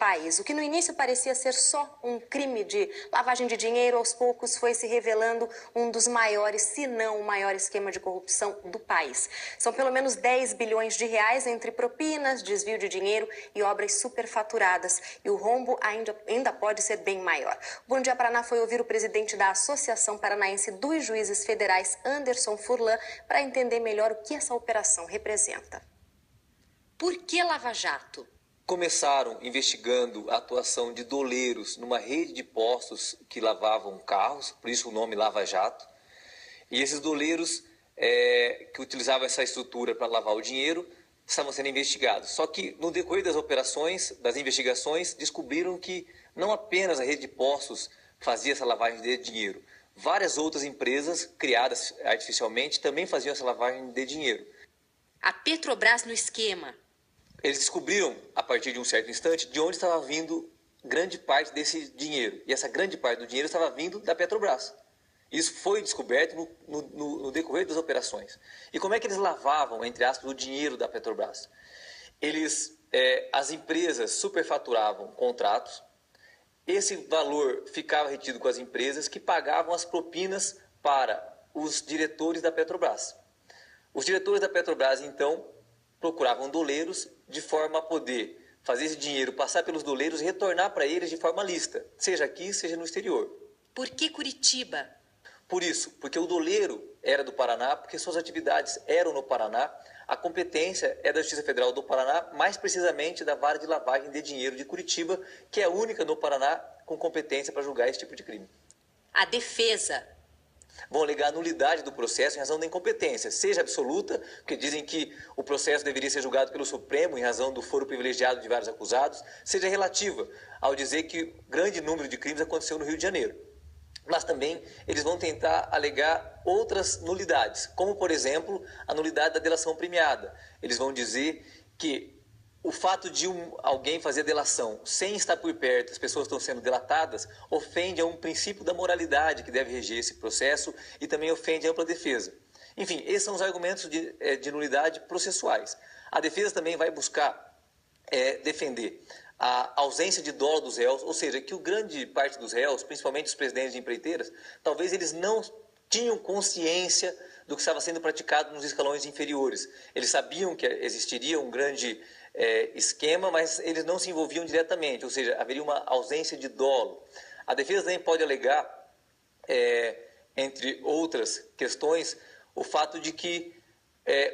país. O que no início parecia ser só um crime de lavagem de dinheiro, aos poucos foi se revelando um dos maiores, se não o maior esquema de corrupção do país. São pelo menos 10 bilhões de reais entre propinas, desvio de dinheiro e obras superfaturadas. E o rombo ainda pode ser bem maior. O Bom Dia Paraná foi ouvir o presidente da Associação Paranaense dos Juízes Federais, Anderson Furlan, para entender melhor o que essa operação representa. Por que Lava Jato? Começaram investigando a atuação de doleiros numa rede de postos que lavavam carros, por isso o nome Lava Jato. E esses doleiros que utilizavam essa estrutura para lavar o dinheiro estavam sendo investigados. Só que no decorrer das operações, das investigações, descobriram que não apenas a rede de postos fazia essa lavagem de dinheiro. Várias outras empresas criadas artificialmente também faziam essa lavagem de dinheiro. A Petrobras no esquema. Eles descobriram, a partir de um certo instante, de onde estava vindo grande parte desse dinheiro. E essa grande parte do dinheiro estava vindo da Petrobras. Isso foi descoberto no decorrer das operações. E como é que eles lavavam, entre aspas, o dinheiro da Petrobras? As empresas superfaturavam contratos, esse valor ficava retido com as empresas que pagavam as propinas para os diretores da Petrobras. Os diretores da Petrobras, então, procuravam doleiros de forma a poder fazer esse dinheiro passar pelos doleiros e retornar para eles de forma lícita, seja aqui, seja no exterior. Por que Curitiba? Por isso, porque o doleiro era do Paraná, porque suas atividades eram no Paraná, a competência é da Justiça Federal do Paraná, mais precisamente da Vara de Lavagem de Dinheiro de Curitiba, que é a única no Paraná com competência para julgar esse tipo de crime. A defesa vão alegar a nulidade do processo em razão da incompetência, seja absoluta, porque dizem que o processo deveria ser julgado pelo Supremo em razão do foro privilegiado de vários acusados, seja relativa, ao dizer que grande número de crimes aconteceu no Rio de Janeiro. Mas também eles vão tentar alegar outras nulidades, como, por exemplo, a nulidade da delação premiada. Eles vão dizer que o fato de alguém fazer delação sem estar por perto, as pessoas estão sendo delatadas, ofende a um princípio da moralidade que deve reger esse processo e também ofende a ampla defesa. Enfim, esses são os argumentos de nulidade processuais. A defesa também vai buscar defender a ausência de dolo dos réus, ou seja, que grande parte dos réus, principalmente os presidentes de empreiteiras, talvez eles não tinham consciência do que estava sendo praticado nos escalões inferiores. Eles sabiam que existiria um grande esquema, mas eles não se envolviam diretamente, ou seja, haveria uma ausência de dolo. A defesa também pode alegar, entre outras questões, o fato de que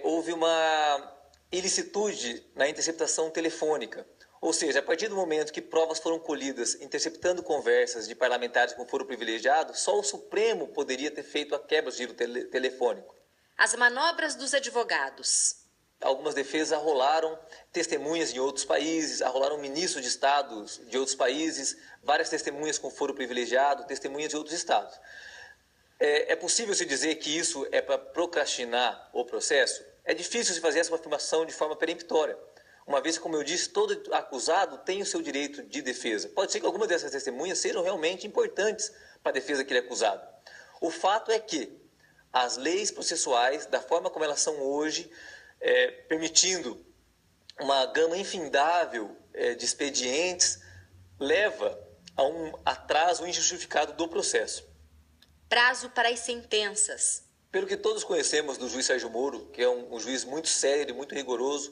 houve uma ilicitude na interceptação telefônica. Ou seja, a partir do momento que provas foram colhidas interceptando conversas de parlamentares com foro privilegiado, só o Supremo poderia ter feito a quebra do sigilo telefônico. As manobras dos advogados. Algumas defesas arrolaram testemunhas de outros países, arrolaram ministros de estados de outros países, várias testemunhas com foro privilegiado, testemunhas de outros estados. É possível se dizer que isso é para procrastinar o processo? É difícil se fazer essa afirmação de forma peremptória. Uma vez, como eu disse, todo acusado tem o seu direito de defesa. Pode ser que algumas dessas testemunhas sejam realmente importantes para a defesa daquele acusado. O fato é que as leis processuais, da forma como elas são hoje, permitindo uma gama infindável de expedientes, leva a um atraso injustificado do processo. Prazo para as sentenças. Pelo que todos conhecemos do juiz Sérgio Moro, que é um juiz muito sério, muito rigoroso,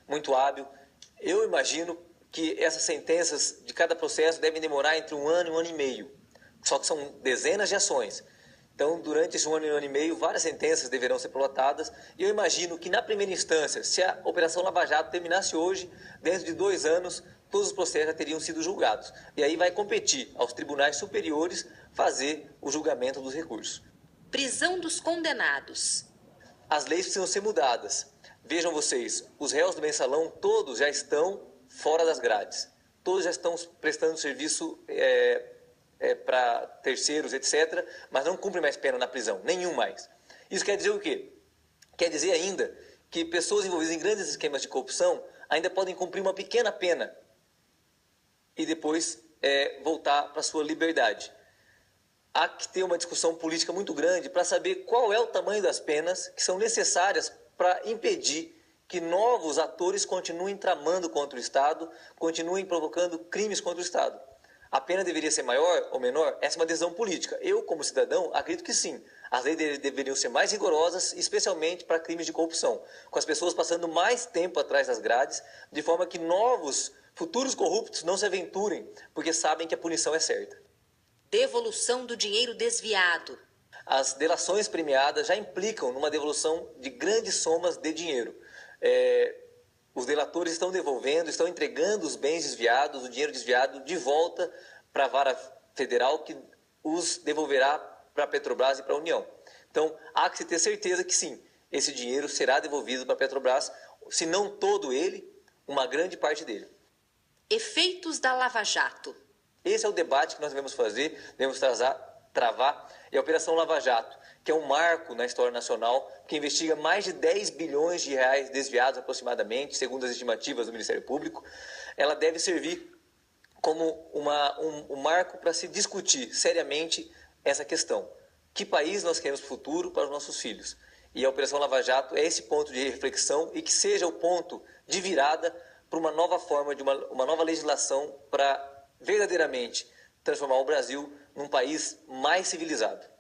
muito hábil, eu imagino que essas sentenças de cada processo devem demorar entre 1 ano e 1 ano e meio. Só que são dezenas de ações. Então, durante esse 1 ano e 1 ano e meio, várias sentenças deverão ser prolatadas. E eu imagino que, na primeira instância, se a Operação Lava Jato terminasse hoje, dentro de 2 anos, todos os processos já teriam sido julgados. E aí vai competir aos tribunais superiores fazer o julgamento dos recursos. Prisão dos condenados. As leis precisam ser mudadas. Vejam vocês, os réus do mensalão todos já estão fora das grades. Todos já estão prestando serviço para terceiros, etc., mas não cumprem mais pena na prisão, nenhum mais. Isso quer dizer o quê? Quer dizer ainda que pessoas envolvidas em grandes esquemas de corrupção ainda podem cumprir uma pequena pena e depois voltar para a sua liberdade. Há que ter uma discussão política muito grande para saber qual é o tamanho das penas que são necessárias para impedir que novos atores continuem tramando contra o Estado, continuem provocando crimes contra o Estado. A pena deveria ser maior ou menor? Essa é uma decisão política. Eu, como cidadão, acredito que sim. As leis deveriam ser mais rigorosas, especialmente para crimes de corrupção, com as pessoas passando mais tempo atrás das grades, de forma que novos, futuros corruptos não se aventurem, porque sabem que a punição é certa. Devolução do dinheiro desviado. As delações premiadas já implicam numa devolução de grandes somas de dinheiro. Os delatores estão devolvendo, estão entregando os bens desviados, o dinheiro desviado, de volta para a vara federal, que os devolverá para a Petrobras e para a União. Então, há que se ter certeza que sim, esse dinheiro será devolvido para a Petrobras, se não todo ele, uma grande parte dele. Efeitos da Lava Jato. Esse é o debate que nós devemos fazer, devemos travar, e a Operação Lava Jato, que é um marco na história nacional, que investiga mais de 10 bilhões de reais desviados aproximadamente, segundo as estimativas do Ministério Público, ela deve servir como um marco para se discutir seriamente essa questão. Que país nós queremos para o futuro para os nossos filhos? E a Operação Lava Jato é esse ponto de reflexão e que seja o ponto de virada para uma nova forma, de uma nova legislação para verdadeiramente transformar o Brasil num país mais civilizado.